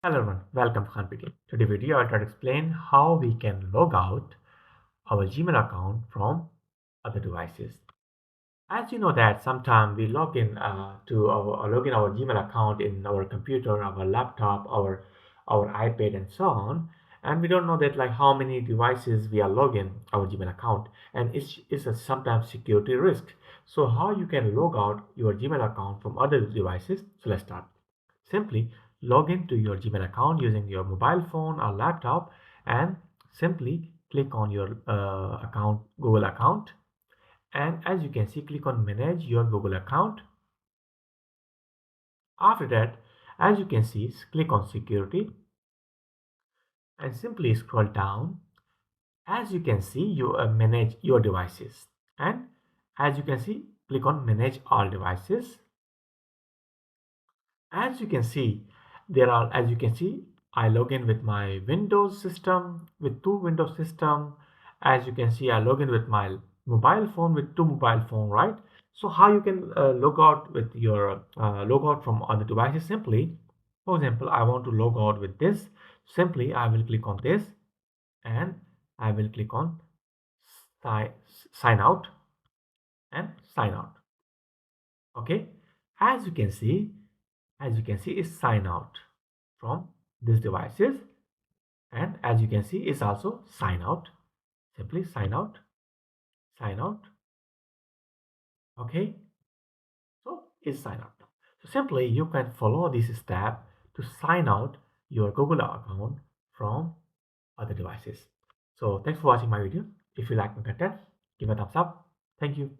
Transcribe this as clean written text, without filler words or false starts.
Hello everyone, welcome to Khan. Today video I'll try to explain how we can log out our Gmail account from other devices. As you know that sometimes we log in log in our Gmail account in our computer, our laptop, our iPad and so on, and we don't know that like how many devices we are logging our Gmail account, and it's a sometimes security risk. So how you can log out your Gmail account from other devices? So let's start. Simply log into your Gmail account using your mobile phone or laptop and simply click on your Google account. And as you can see, click on manage your Google account. After that, as you can see, click on security and simply scroll down. As you can see, you manage your devices. And as you can see, click on manage all devices. As you can see, as you can see, I log in with my Windows system, with two Windows system. As you can see, I log in with my mobile phone with two mobile phone, right? So how you can log out with your log out from other devices? Simply, for example, I want to log out with this. Simply, I will click on this and I will click on si- sign out and sign out. Okay. As you can see, is sign out from these devices, and as you can see is also sign out. Simply sign out. Okay, so is sign out. So simply you can follow this step to sign out your Google account from other devices. So thanks for watching my video. If you like my content, give a thumbs up. Thank you.